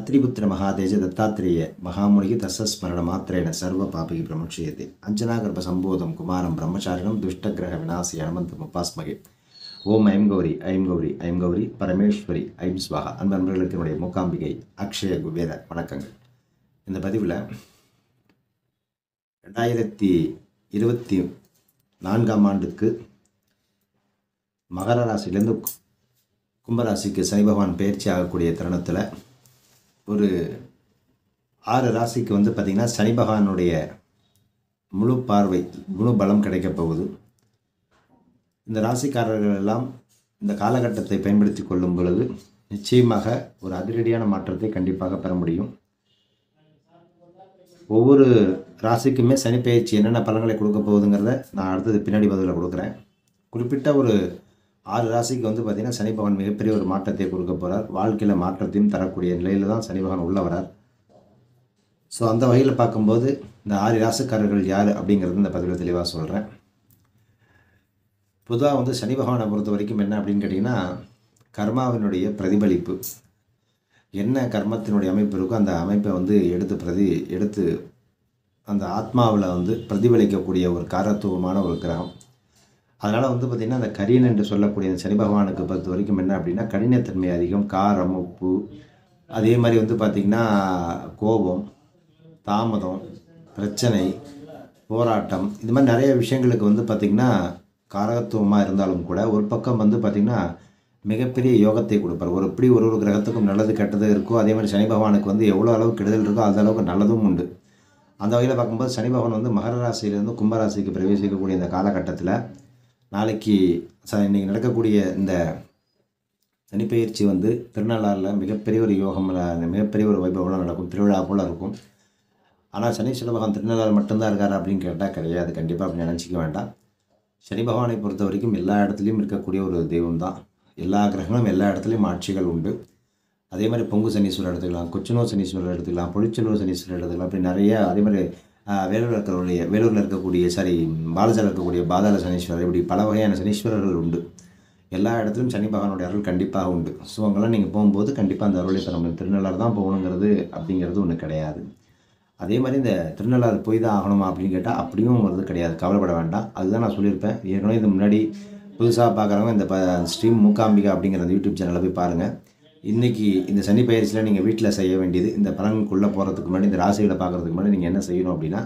அத்ரிபுத்திர மகாதேஜ தத்தாத்ரேய மகாமுனிகி தஸ்ஸஸ்மரண மாத்திரேன சர்வ பாபகி பிரமுட்சியதே அஞ்சனாகர்ப சம்போதம் குமாரம் பிரம்மச்சாரிணம் துஷ்டகிரக விநாசி அனுமந்தம் உபாஸ்மகே. ஓம் ஐம் கௌரி ஐம் கௌரி ஐம் கௌரி பரமேஸ்வரி ஐம் ஸ்வாகா. அன்பர்களுக்கு என்னுடைய மூகாம்பிகை அக்ஷய குபேர வணக்கங்கள். இந்த பதிவில் 2024ஆம் ஆண்டுக்கு மகர ராசியிலேருந்து கும்பராசிக்கு சனி பகவான் பயிற்சி ஆகக்கூடிய தருணத்தில் ஒரு 6 ராசிக்கு பார்த்திங்கன்னா சனி பகவானுடைய முழு பார்வை முழு பலம் கிடைக்கப் போகுது. இந்த ராசிக்காரர்கள் எல்லாம் இந்த காலகட்டத்தை பயன்படுத்தி கொள்ளும் பொழுது நிச்சயமாக ஒரு அதிரடியான மாற்றத்தை கண்டிப்பாக பெற முடியும். ஒவ்வொரு ராசிக்குமே சனி பயிற்சி என்னென்ன பலன்களை கொடுக்க போகுதுங்கிறத நான் அடுத்தது பின்னாடி பதிவில் கொடுக்குறேன். குறிப்பிட்ட ஒரு 6 ராசிக்கு பார்த்திங்கன்னா சனி பகவான் மிகப்பெரிய ஒரு மாற்றத்தை கொடுக்க போகிறார். வாழ்க்கையில் மாற்றத்தையும் தரக்கூடிய நிலையில் தான் சனி பகவான் உள்ள வரார். ஸோ அந்த வகையில் பார்க்கும்போது இந்த 6 ராசிக்காரர்கள் யார் அப்படிங்கிறது இந்த பதிவில் தெளிவாக சொல்கிறேன். பொதுவாக சனி பகவானை பொறுத்த வரைக்கும் என்ன அப்படின்னு கேட்டிங்கன்னா, கர்மாவினுடைய பிரதிபலிப்பு. என்ன கர்மத்தினுடைய அமைப்பு இருக்கோ அந்த அமைப்பை எடுத்து அந்த ஆத்மாவில் பிரதிபலிக்கக்கூடிய ஒரு காரத்துவமான ஒரு கிரகம். அதனால் பார்த்திங்கன்னா அந்த கரியன் என்று சொல்லக்கூடிய சனி பகவானுக்கு பொறுத்த வரைக்கும் என்ன அப்படின்னா, கடினத்தன்மை அதிகம், காரம், உப்பு, அதே மாதிரி பார்த்திங்கன்னா கோபம், தாமதம், பிரச்சனை, போராட்டம், இது மாதிரி நிறைய விஷயங்களுக்கு பார்த்திங்கன்னா காரகத்துவமாக இருந்தாலும் கூட ஒரு பக்கம் பார்த்திங்கன்னா மிகப்பெரிய யோகத்தை கொடுப்பார். ஒரு கிரகத்துக்கும் நல்லது கெட்டது இருக்கோ அதே மாதிரி சனி பகவானுக்கு எவ்வளோ அளவுக்கு கெடுதல் இருக்கோ அந்த அளவுக்கு நல்லதும் உண்டு. அந்த வகையில் பார்க்கும்போது சனி பகவான் மகர ராசியிலேருந்து கும்பராசிக்கு பிரவேசிக்கக்கூடிய இந்த காலகட்டத்தில் நாளைக்கு இன்றைக்கி நடக்கக்கூடிய இந்த சனிப்பெயர்ச்சி திருநள்ளாறில் மிகப்பெரிய ஒரு யோகம், மிகப்பெரிய ஒரு வைபவம்லாம் நடக்கும், திருவிழா போல் இருக்கும். ஆனால் சனி பகவான் திருநள்ளாறு மட்டும்தான் இருக்கார் அப்படின்னு கேட்டால் கிடையாது. கண்டிப்பாக அப்படி நினச்சிக்க வேண்டாம். சனி பகவானை பொறுத்த வரைக்கும் எல்லா இடத்துலையும் இருக்கக்கூடிய ஒரு தெய்வம் தான். எல்லா கிரகங்களும் எல்லா இடத்துலையும் ஆட்சிகள் உண்டு. அதே மாதிரி பொங்கு சனீஸ்வரர் எடுத்துக்கலாம், கொச்சினூர் சனீஸ்வரர் எடுத்துக்கலாம், பொழிச்சலூர் சனீஸ்வரர் எடுத்துக்கலாம். அப்படி நிறைய அதே மாதிரி வேலூரில் இருக்கக்கூடிய பாலஜாவில் இருக்கக்கூடிய பாதாள சனீஸ்வரர், இப்படி பல வகையான சனீஸ்வரர்கள் உண்டு. எல்லா இடத்துலையும் சனி பகவானுடைய அருள் கண்டிப்பாக உண்டு. ஸோ அங்கெல்லாம் நீங்கள் போகும்போது கண்டிப்பாக அந்த அருளை பெற முடியும். திருநள்ளாறு தான் போகணுங்கிறது அப்படிங்கிறது ஒன்று கிடையாது. அதே மாதிரி இந்த திருநள்ளாறு போய் தான் ஆகணுமா அப்படின்னு கேட்டால் அப்படியும் கிடையாது. கவலைப்பட வேண்டாம். அதுதான் நான் சொல்லியிருப்பேன் ஏற்கனவே. இது முன்னாடி புதுசாக பார்க்குறவங்க இந்த ஸ்ட்ரீம் மூகாம்பிகா அப்படிங்கிற அந்த யூடியூப் சேனலில் போய் பாருங்கள். இன்றைக்கி இந்த சனி பயிற்சியில் நீங்கள் வீட்டில் செய்ய வேண்டியது, இந்த பலனுக்குள்ளே போகிறதுக்கு முன்னாடி இந்த ராசிகளை பார்க்குறதுக்கு முன்னாடி நீங்கள் என்ன செய்யணும் அப்படின்னா,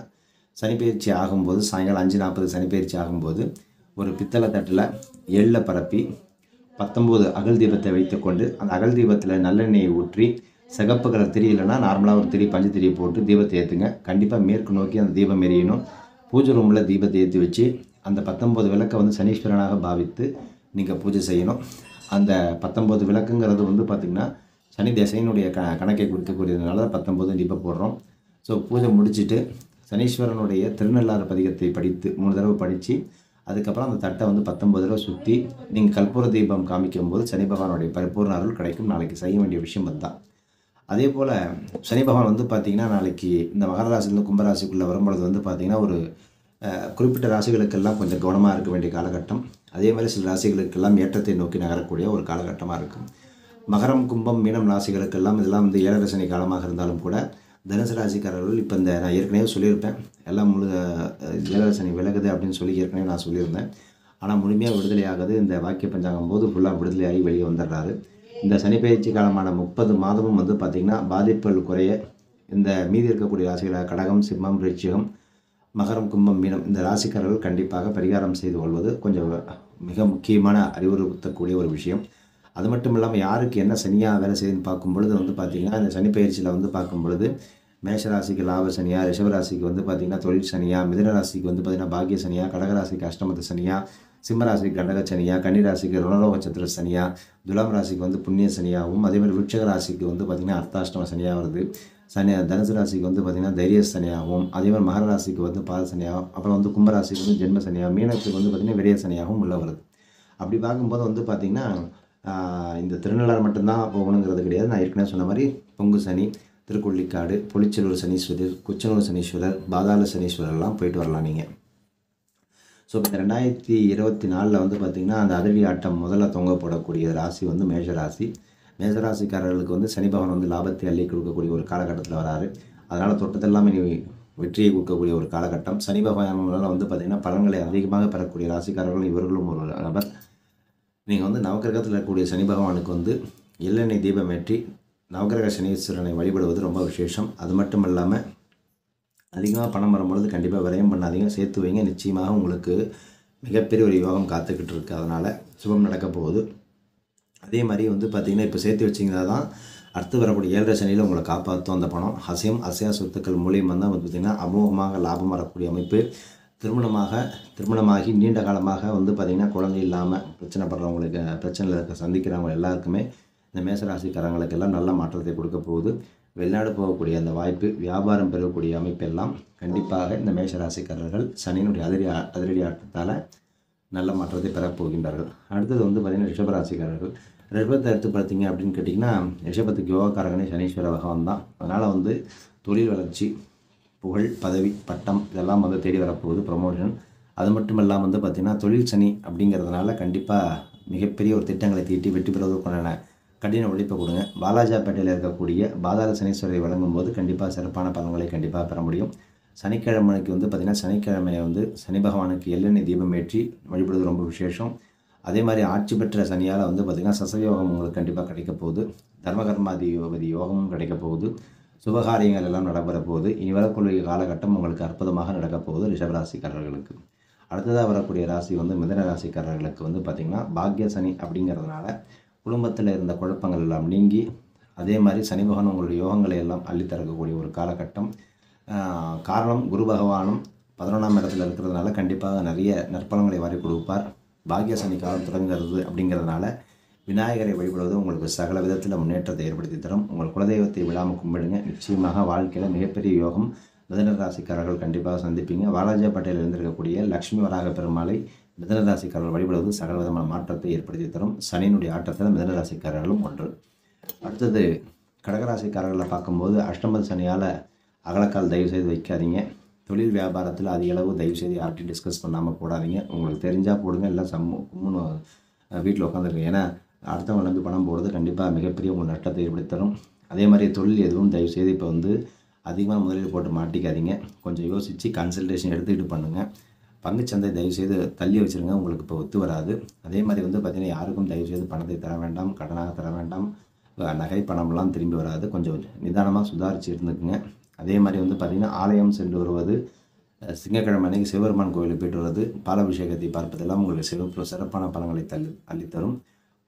சனிப்பயிற்சி ஆகும்போது சாயங்காலம் 5:40 சனிப்பயிற்சி ஆகும்போது ஒரு பித்தளை தட்டில் எள்ளை பரப்பி 19 அகல் தீபத்தை வைத்துக்கொண்டு அந்த அகல் தீபத்தில் நல்லெண்ணெயை ஊற்றி சிகப்பு கலர் திரி இல்லைன்னா நார்மலாக ஒரு திரி பஞ்சு திரியை போட்டு தீபத்தை ஏற்றுங்க. கண்டிப்பாக மேற்கு நோக்கி அந்த தீபம் எரியணும். பூஜை ரூமில் தீபத்தை ஏற்றி வச்சு அந்த 19 விளக்கை சனீஸ்வரனாக பாவித்து நீங்கள் பூஜை செய்யணும். அந்த 19 விளக்குங்கிறது பார்த்திங்கன்னா சனி திசையினுடைய கணக்கை குறிக்கக்கூடியதுனால 19 தீபம் போடுறோம். ஸோ பூஜை முடிச்சுட்டு சனீஸ்வரனுடைய திருநள்ளாறு பதிகத்தை படித்து 3 தடவை படித்து அதுக்கப்புறம் அந்த தட்டை 19 தடவை சுற்றி நீங்கள் கற்பூர தீபம் காமிக்கும்போது சனி பகவானுடைய பரிபூர்ண அருள் கிடைக்கும். நாளைக்கு செய்ய வேண்டிய விஷயம் அதுதான். அதே போல் சனி பகவான் பார்த்திங்கன்னா நாளைக்கு இந்த மகர ராசியிலேருந்து கும்பராசிக்குள்ளே வரும்பொழுது பார்த்திங்கன்னா ஒரு குறிப்பிட்ட ராசிகளுக்கெல்லாம் கொஞ்சம் கவனமாக இருக்க வேண்டிய காலகட்டம். அதே மாதிரி சில ராசிகளுக்கெல்லாம் ஏற்றத்தை நோக்கி நகரக்கூடிய ஒரு காலகட்டமாக இருக்கும். மகரம், கும்பம், மீனம் ராசிகளுக்கெல்லாம் இதெல்லாம் ஏழரை சனி காலமாக இருந்தாலும் கூட தனுசு ராசிக்காரர்கள் இப்போ இந்த நான் ஏற்கனவே சொல்லியிருப்பேன் எல்லாம் ஏழரை சனி விலகுது அப்படின்னு சொல்லி ஏற்கனவே நான் சொல்லியிருந்தேன். ஆனால் முழுமையாக விடுதலை ஆகுது. இந்த வாக்கிய பஞ்சாங்கம் போது ஃபுல்லாக விடுதலையாகி வெளியே வந்துடுறாரு. இந்த சனிப்பெயர்ச்சி காலமான 30 மாதமும் பார்த்திங்கன்னா பாதிப்புகள் குறைய இந்த மீதி இருக்கக்கூடிய ராசிகளாக கடகம், சிம்மம், விருச்சிகம், மகரம், கும்பம், மீனம் இந்த ராசிக்காரர்கள் கண்டிப்பாக பரிகாரம் செய்து கொள்வது கொஞ்சம் மிக முக்கியமான அறிவுறுத்தக்கூடிய ஒரு விஷயம். அது மட்டும் இல்லாமல் யாருக்கு என்ன சனியாக வேலை செய்யுதுன்னு பார்க்கும் பொழுது பார்த்திங்கன்னா இந்த சனிப்பெயர்ச்சியில் பார்க்கும் பொழுது மேஷராசிக்கு லாப சனியா, ரிஷபராசிக்கு பார்த்திங்கன்னா தொழில் சனியா, மிதுன ராசிக்கு பார்த்திங்கன்னா பாக்கிய சனியா, கடகராசிக்கு அஷ்டமத்து சனியா, சிம்மராசிக்கு கண்டக சனியா, கன்னிராசிக்கு ருணரோக சத்துர சனியா, துலாம் ராசிக்கு புண்ணிய சனியாகவும், அதே மாதிரி விருட்சக ராசிக்கு பார்த்திங்கன்னா அர்த்தாஷ்டம சனியாக வருது. தனுசு ராசிக்கு பார்த்திங்கன்னா தைரிய சனியாகவும், அதே மாதிரி மகர ராசிக்கு பாத சனியாகவும், அப்புறம் கும்பராசிக்கு ஜென்ம சனியாகவும், மீனத்துக்கு பார்த்திங்கன்னா விரைய சனியாகவும் உள்ள வருது. அப்படி பார்க்கும்போது பார்த்திங்கன்னா இந்த திருநள்ளாறு மட்டும்தான் போகணுங்கிறது கிடையாது. நான் ஏற்கனவே சொன்ன மாதிரி பொங்கு சனி, திருக்கொள்ளிக்காடு, பொழிச்சலூர் சனீஸ்வரர், கொச்சனூர் சனீஸ்வரர், பாதாள சனீஸ்வரர்லாம் போயிட்டு வரலாம் நீங்கள். ஸோ இப்போ 2024 பார்த்திங்கன்னா அந்த அதிரடி ஆட்டம் முதல்ல தொங்க போடக்கூடிய ராசி மேஷ ராசி. மேசராசிக்காரர்களுக்கு வந்து சனி பகவான் வந்து லாபத்தை அள்ளி கொடுக்கக்கூடிய ஒரு காலகட்டத்தில் வராரு. அதனால் தொட்டதெல்லாம் இனி வெற்றியை கொடுக்கக்கூடிய ஒரு காலகட்டம். சனி பகவானால் வந்து பார்த்திங்கன்னா பலன்களை அதிகமாக பெறக்கூடிய ராசிக்காரர்களும் இவர்களும் ஒரு நபர். நீங்கள் வந்து நவக்கிரகத்தில் இருக்கக்கூடிய சனி பகவானுக்கு வந்து எள்ளெண்ணெய் தீபம் ஏற்றி நவக்கிரக சனீஸ்வரனை வழிபடுவது ரொம்ப விசேஷம். அது மட்டும் இல்லாமல் அதிகமாக பணம் வரும்பொழுது கண்டிப்பாக விரயம் பண்ணாதீங்க, சேர்த்து வைங்க. நிச்சயமாக உங்களுக்கு மிகப்பெரிய ஒரு யோகம் காத்துக்கிட்டு இருக்குது. அதனால் சுபம் நடக்க போகுது. அதே மாதிரி வந்து பார்த்திங்கன்னா இப்போ சேர்த்து வச்சிங்கன்னா தான் அடுத்து வரக்கூடிய 7.5 சனியில் உங்களை காப்பாற்றும். அந்த பணம் அசையா சொத்துக்கள் மூலியமாக தான் வந்து பார்த்திங்கன்னா அமோகமாக லாபம் வரக்கூடிய அமைப்பு. திருமணமாகி நீண்ட காலமாக வந்து பார்த்திங்கன்னா குழந்தை இல்லாமல் பிரச்சனைப்படுறவங்களுக்கு, பிரச்சனையில் இருக்க சந்திக்கிறவங்க எல்லாருக்குமே இந்த மேசராசிக்காரங்களுக்கெல்லாம் நல்ல மாற்றத்தை கொடுக்க போகுது. வெளிநாடு போகக்கூடிய அந்த வாய்ப்பு, வியாபாரம் பெறக்கூடிய அமைப்பெல்லாம் கண்டிப்பாக இந்த மேஷராசிக்காரர்கள் சனியினுடைய அதிரடி ஆட்டத்தால் நல்ல மாற்றத்தை பெறப்போகின்றார்கள். அடுத்தது வந்து பார்த்திங்கன்னா ரிஷபராசிக்காரர்கள். ரிஷபத்தை எடுத்து பார்த்தீங்க அப்படின்னு கேட்டிங்கன்னா, ரிஷபத்துக்கு யோகக்காரகனே சனீஸ்வர பகவான் தான். அதனால் வந்து தொழில் வளர்ச்சி, புகழ், பதவி, பட்டம் இதெல்லாம் வந்து தேடி வரப்போகுது, ப்ரமோஷன். அது மட்டும் இல்லாமல் வந்து பார்த்திங்கன்னா தொழில் சனி அப்படிங்கிறதுனால கண்டிப்பாக மிகப்பெரிய ஒரு திட்டங்களை தீட்டி வெற்றி பெறுவதற்கான கடின உழைப்பை கொடுங்க. பாலாஜாப்பேட்டையில் இருக்கக்கூடிய பாதாள சனீஸ்வரரை வழங்கும் போது கண்டிப்பாக சிறப்பான பலன்களை கண்டிப்பாக பெற முடியும். சனிக்கிழமைக்கு வந்து பார்த்திங்கன்னா சனிக்கிழமையை வந்து சனி பகவானுக்கு எள்ளெண்ணெய் தீபம் ஏற்றி வழிபடுவது ரொம்ப விசேஷம். அதே மாதிரி ஆட்சி பெற்ற சனியால் வந்து பார்த்திங்கன்னா சசயோகம் உங்களுக்கு கண்டிப்பாக கிடைக்க போகுது. தர்மகர்மாதிபதி யோகமும் கிடைக்க போகுது. சுபகாரியங்கள் எல்லாம் நடைபெற போகுது. இனி வரக்கூடிய காலகட்டம் உங்களுக்கு அற்புதமாக நடக்க போகுது ரிஷபராசிக்காரர்களுக்கு. அடுத்ததாக வரக்கூடிய ராசி வந்து மிதன ராசிக்காரர்களுக்கு வந்து பார்த்திங்கன்னா பாக்ய சனி அப்படிங்கிறதுனால குடும்பத்தில் இருந்த குழப்பங்கள் எல்லாம் நீங்கி, அதே மாதிரி சனி பகவான் உங்களுடைய யோகங்களை எல்லாம் அள்ளித்தரக்கூடிய ஒரு காலகட்டம். காரணம் குரு பகவானும் 11ஆம் இடத்துல இருக்கிறதுனால கண்டிப்பாக நிறைய நற்பலன்களை வாரி கொடுப்பார். பாக்ய சனி காலம் தொடங்குகிறது அப்படிங்கிறதுனால விநாயகரை வழிபடுவது உங்களுக்கு சகல விதத்தில் முன்னேற்றத்தை ஏற்படுத்தி தரும். உங்கள் குலதெய்வத்தை விழாமல் கும்பிடுங்க. நிச்சயமாக வாழ்க்கையில் மிகப்பெரிய யோகம் மிதன ராசிக்காரர்கள் கண்டிப்பாக சந்திப்பீங்க. வாலாஜாப்பேட்டையில் இருந்திருக்கக்கூடிய லக்ஷ்மி வராக பெருமாளை மிதன ராசிக்காரர்கள் வழிபடுவது சகல விதமான மாற்றத்தை ஏற்படுத்தி தரும். சனியினுடைய ஆட்டத்தில் மிதன ராசிக்காரர்களும் ஒன்று. அடுத்தது கடகராசிக்காரர்களை பார்க்கும்போது அஷ்டம சனியால் அகலக்கால் தயவு செய்து வைக்காதீங்க. தொழில் வியாபாரத்தில் அதிகளவு தயவு செய்து யார்கிட்டையும் டிஸ்கஸ் பண்ணாமல் போடாதீங்க. உங்களுக்கு தெரிஞ்சால் போடுங்க, இல்லை கும்முன்னு வீட்டில் உட்காந்துருங்க. ஏன்னா அடுத்தவங்க நம்பி பணம் போடுறது கண்டிப்பாக மிகப்பெரிய உங்களுக்கு நஷ்டத்தை ஏற்படுத்தி தரும். அதே மாதிரி தொழில் எதுவும் தயவு செய்து இப்போ வந்து அதிகமாக முதலீடு போட்டு மாட்டிக்காதீங்க. கொஞ்சம் யோசித்து கன்சல்டேஷன் எடுத்துக்கிட்டு பண்ணுங்கள். பங்குச்சந்தை தயவுசெய்து தள்ளி வச்சுருங்க, உங்களுக்கு இப்போ ஒத்து வராது. அதே மாதிரி வந்து பார்த்திங்கன்னா யாருக்கும் தயவுசெய்து பணத்தை தர வேண்டாம், கடனாக தர வேண்டாம், நகை பணம்லாம் திரும்பி வராது. கொஞ்சம் நிதானமாக சுதாரித்து இருந்துக்குங்க. அதே மாதிரி வந்து பார்த்திங்கன்னா ஆலயம் சென்று வருவது, திங்கட்கிழமை அன்றைக்கி சிவபெருமான் கோவிலுக்கு போய்ட்டு வருவது, பாலாபிஷேகத்தை பார்ப்பதெல்லாம் உங்களுக்கு சிறப்பான பலன்களை அள்ளித்தரும்.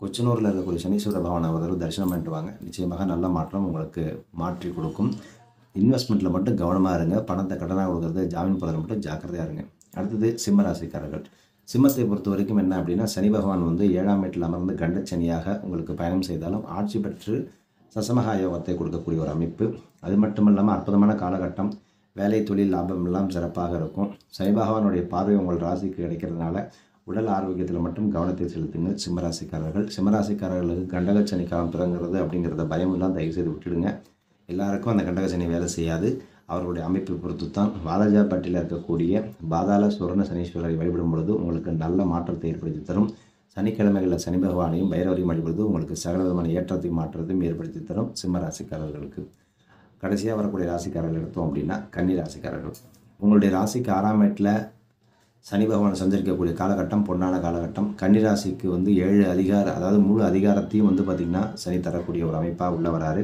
கொச்சனூரில் இருக்கக்கூடிய சனீஸ்வர பகவானை ஒரு தரிசனம் பண்ணிட்டு வாங்க. நிச்சயமாக நல்ல மாற்றம் உங்களுக்கு மாற்றி கொடுக்கும். இன்வெஸ்ட்மெண்ட்டில் மட்டும் கவனமாக இருங்க. பணத்தை கடனாக கொடுக்குறது, ஜாமீன் போடுறது மட்டும் ஜாக்கிரதையாக இருங்க. அடுத்தது சிம்ம ராசிக்காரர்கள். சிம்மத்தை பொறுத்த வரைக்கும் என்ன அப்படின்னா, சனி பகவான் வந்து 7ஆம் வீட்டில் அமர்ந்து கண்டச்சனியாக உங்களுக்கு பயணம் செய்தாலும் ஆட்சி பெற்று சசமகா யோகத்தை கொடுக்கக்கூடிய ஒரு அமைப்பு. அது மட்டும் இல்லாமல் அற்புதமான காலகட்டம். வேலை, தொழில், லாபம் எல்லாம் சிறப்பாக இருக்கும். சனி பகவானுடைய பார்வை உங்கள் ராசிக்கு கிடைக்கிறதுனால உடல் ஆரோக்கியத்தில் மட்டும் கவனத்தை செலுத்துங்க சிம்மராசிக்காரர்கள். சிம்மராசிக்காரர்களுக்கு கண்டகச்சனி காலம் தொடங்குறது அப்படிங்கிறத பயம் எல்லாம் தயவுசெய்து விட்டுடுங்க. எல்லாருக்கும் அந்த கண்டகச்சனி வேலை செய்யாது. அவர்களுடைய அமைப்பை பொறுத்து தான். வாலாஜாப்பேட்டையில் இருக்கக்கூடிய பாதாள சுவர்ண சனீஸ்வரரை வழிபடும் பொழுது உங்களுக்கு நல்ல மாற்றத்தை ஏற்படுத்தி தரும். சனிக்கிழமைகளில் சனி பகவானையும் பைரவரையும் வழிபடுவது உங்களுக்கு சகல விதமான ஏற்றத்தையும் மாற்றத்தையும் ஏற்படுத்தி தரும் சிம்ம ராசிக்காரர்களுக்கு. கடைசியாக வரக்கூடிய ராசிக்காரர்கள் எடுத்தோம் அப்படின்னா கன்னி ராசிக்காரர்கள். உங்களுடைய ராசிக்கு 6ஆம் வீட்டில் சனி பகவான் சஞ்சரிக்கக்கூடிய காலகட்டம் பொன்னான காலகட்டம். கன்னி ராசிக்கு வந்து 7 அதாவது முழு அதிகாரத்தையும் வந்து பார்த்திங்கன்னா சனி தரக்கூடிய ஒரு அமைப்பாக உள்ள வராரு.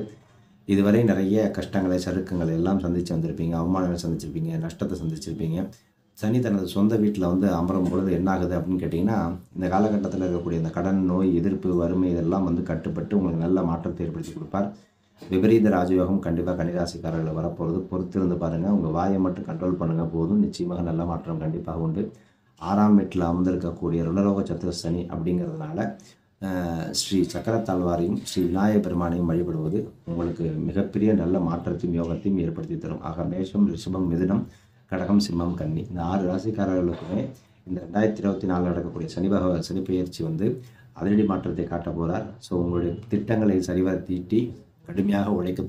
இதுவரை நிறைய கஷ்டங்களை, சறுக்கங்களை எல்லாம் சந்தித்து வந்திருப்பீங்க, அவமானங்களை சந்திச்சிருப்பீங்க, நஷ்டத்தை சந்திச்சிருப்பீங்க. சனி தனது சொந்த வீட்டில் வந்து அமரும் பொழுது என்ன ஆகுது அப்படின்னு கேட்டிங்கன்னா, இந்த காலகட்டத்தில் இருக்கக்கூடிய இந்த கடன், நோய், எதிர்ப்பு, வறுமை இதெல்லாம் வந்து கட்டுப்பட்டு உங்களுக்கு நல்ல மாற்றத்தை ஏற்படுத்தி கொடுப்பார். விபரீத ராஜயோகம் கண்டிப்பாக கன்னிராசிக்காரர்கள் வரப்போகிறது. பொறுத்திருந்து பாருங்கள். உங்கள் வாயை மட்டும் கண்ட்ரோல் பண்ணுங்கள் போதும். நிச்சயமாக நல்ல மாற்றம் கண்டிப்பாக உண்டு. 6ஆம் வீட்டில் அமர்ந்திருக்கக்கூடிய ருணரோக சத்துர சனி அப்படிங்கிறதுனால ஸ்ரீ சக்கரத்தாழ்வாரையும் ஸ்ரீ விநாயகர் பெருமானையும் வழிபடுவது உங்களுக்கு மிகப்பெரிய நல்ல மாற்றத்தையும் யோகத்தையும் ஏற்படுத்தி தரும். ஆக மேஷம், ரிஷபம், மிதுனம், கடகம், சிம்மம், கன்னி இந்த 6 ராசிக்காரர்களுக்குமே இந்த 2024 நடக்கக்கூடிய சனி பெயர்ச்சி வந்து அதிரடி மாற்றத்தை காட்ட போகிறார். ஸோ உங்களுடைய திட்டங்களை சரிவர தீட்டி கடுமையாக உழைக்க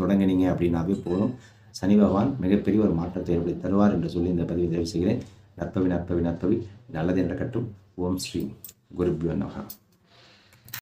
தொடங்கினீங்க அப்படின்னாவே போதும். சனி பகவான் மிகப்பெரிய ஒரு மாற்றத்தை ஏற்படுத்தி தருவார் என்று சொல்லி இந்த பதிவை நிறைவு செய்கிறேன். நற்பவி நல்லது நடக்கட்டும். ஓம் ஸ்ரீ குருப்யோ நமஹ.